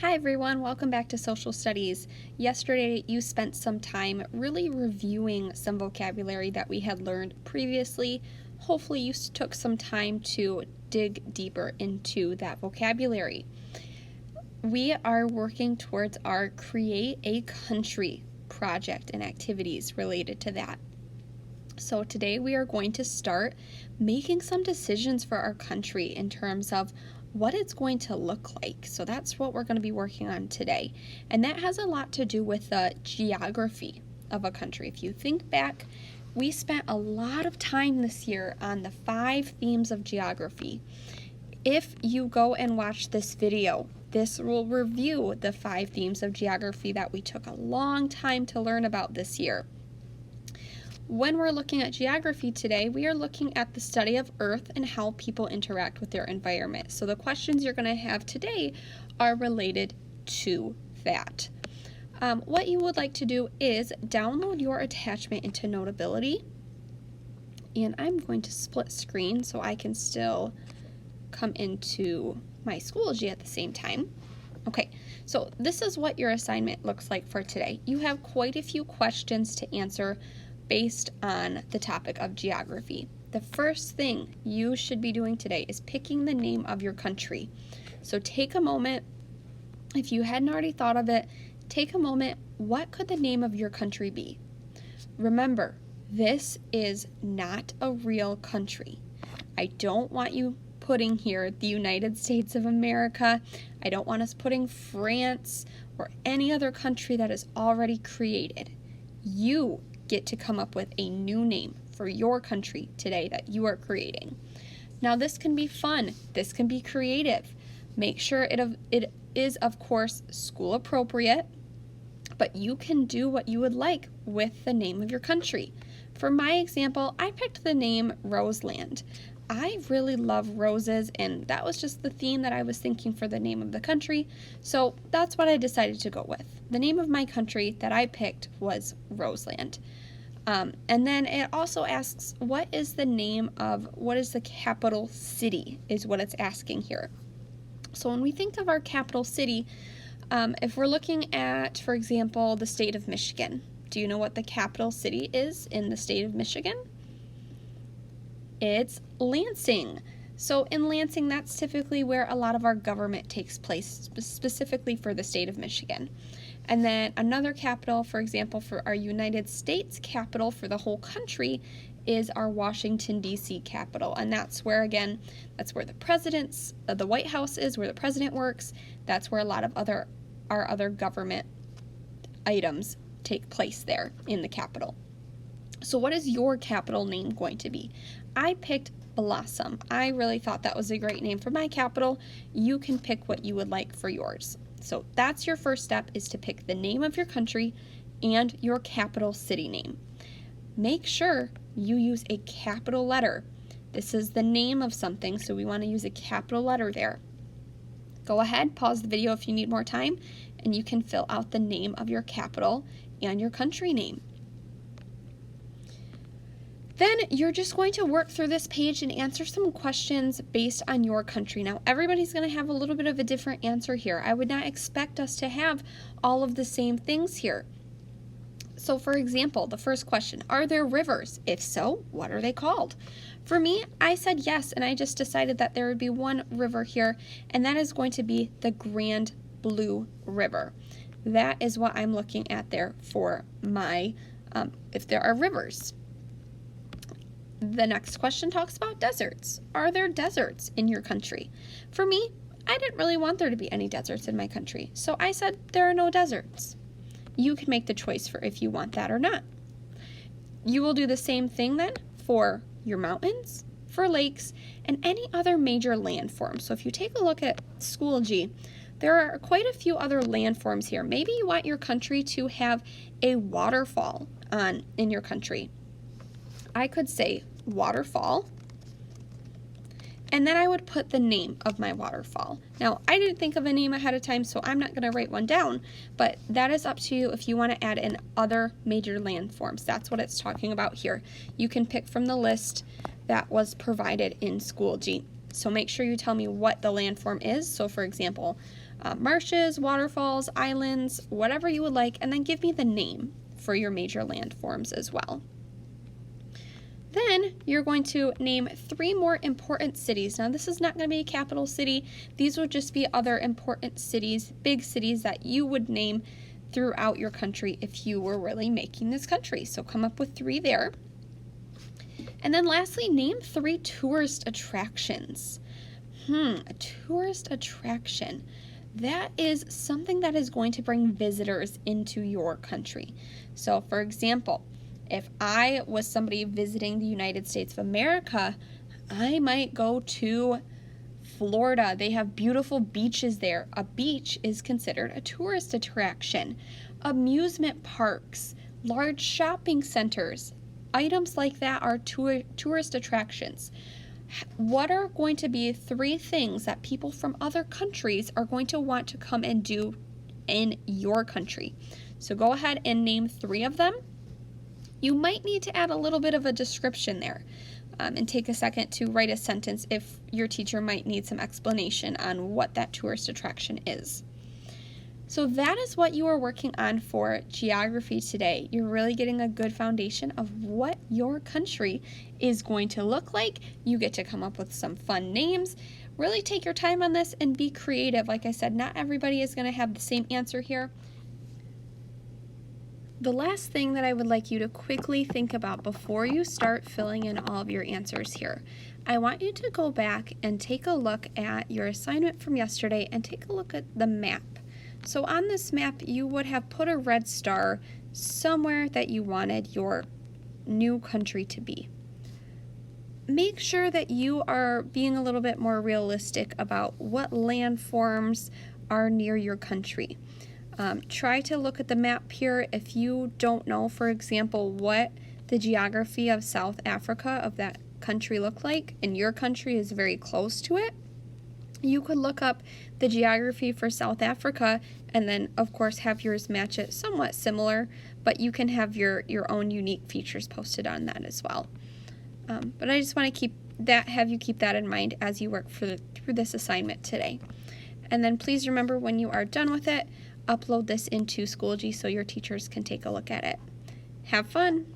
Hi everyone, welcome back to Social Studies. Yesterday you spent some time really reviewing some vocabulary that we had learned previously. Hopefully you took some time to dig deeper into that vocabulary. We are working towards our Create a Country project and activities related to that. So today we are going to start making some decisions for our country in terms of what it's going to look like. So that's what we're going to be working on today. And that has a lot to do with the geography of a country. If you think back, we spent a lot of time this year on the 5 themes of geography. If you go and watch this video, this will review the 5 themes of geography that we took a long time to learn about this year. When we're looking at geography today, we are looking at the study of Earth and how people interact with their environment. So the questions you're going to have today are related to that. What you would like to do is download your attachment into Notability. And I'm going to split screen so I can still come into my Schoology at the same time. Okay, so this is what your assignment looks like for today. You have quite a few questions to answer based on the topic of geography. The first thing you should be doing today is picking the name of your country. So take a moment. If you hadn't already thought of it, take a moment. What could the name of your country be? Remember, this is not a real country. I don't want you putting here the United States of America. I don't want us putting France or any other country that is already created. You get to come up with a new name for your country today that you are creating. Now this can be fun, this can be creative. Make sure it is of course school appropriate, but you can do what you would like with the name of your country. For my example, I picked the name Roseland. I really love roses, and that was just the theme that I was thinking for the name of the country, so that's what I decided to go with. The name of my country that I picked was Roseland. And then it also asks, what is the capital city, is what it's asking here. So when we think of our capital city, if we're looking at, for example, the state of Michigan, do you know what the capital city is in the state of Michigan? It's Lansing. So in Lansing, that's typically where a lot of our government takes place, specifically for the state of Michigan. And then another capital, for example, for our United States capital for the whole country is our Washington, D.C. capital. And that's where, again, that's where the White House is, where the president works. That's where a lot of our other government items take place there in the capital. So what is your capital name going to be? I picked Blossom. I really thought that was a great name for my capital. You can pick what you would like for yours. So that's your first step, is to pick the name of your country and your capital city name. Make sure you use a capital letter. This is the name of something, so we want to use a capital letter there. Go ahead, pause the video if you need more time, and you can fill out the name of your capital and your country name. Then you're just going to work through this page and answer some questions based on your country. Now, everybody's going to have a little bit of a different answer here. I would not expect us to have all of the same things here. So, for example, the first question, are there rivers? If so, what are they called? For me, I said yes, and I just decided that there would be one river here, and that is going to be the Grand Blue River. That is what I'm looking at there for my, if there are rivers. The next question talks about deserts. Are there deserts in your country? For me, I didn't really want there to be any deserts in my country, so I said there are no deserts. You can make the choice for if you want that or not. You will do the same thing then for your mountains, for lakes, and any other major landforms. So if you take a look at Schoology, there are quite a few other landforms here. Maybe you want your country to have a waterfall in your country. I could say waterfall, and then I would put the name of my waterfall. Now, I didn't think of a name ahead of time, so I'm not going to write one down, but that is up to you if you want to add in other major landforms. That's what it's talking about here. You can pick from the list that was provided in Schoology. So make sure you tell me what the landform is. So for example, marshes, waterfalls, islands, whatever you would like, and then give me the name for your major landforms as well. Then you're going to name 3 more important cities. Now this is not going to be a capital city. These would just be other important cities, big cities that you would name throughout your country if you were really making this country. So come up with 3 there. And then lastly, name 3 tourist attractions. A tourist attraction. That is something that is going to bring visitors into your country. So for example, if I was somebody visiting the United States of America, I might go to Florida. They have beautiful beaches there. A beach is considered a tourist attraction. Amusement parks, large shopping centers, items like that are tourist attractions. What are going to be 3 things that people from other countries are going to want to come and do in your country? So go ahead and name 3 of them. You might need to add a little bit of a description there and take a second to write a sentence if your teacher might need some explanation on what that tourist attraction is. So that is what you are working on for geography today. You're really getting a good foundation of what your country is going to look like. You get to come up with some fun names. Really take your time on this and be creative. Like I said, not everybody is going to have the same answer here. The last thing that I would like you to quickly think about before you start filling in all of your answers here, I want you to go back and take a look at your assignment from yesterday and take a look at the map. So on this map, you would have put a red star somewhere that you wanted your new country to be. Make sure that you are being a little bit more realistic about what landforms are near your country. Try to look at the map here. If you don't know, for example, what the geography of South Africa, of that country, look like, and your country is very close to it, you could look up the geography for South Africa and then, of course, have yours match it somewhat similar, but you can have your own unique features posted on that as well. But I just want to have you keep that in mind as you work through this assignment today. And then please remember, when you are done with it, upload this into Schoology so your teachers can take a look at it. Have fun!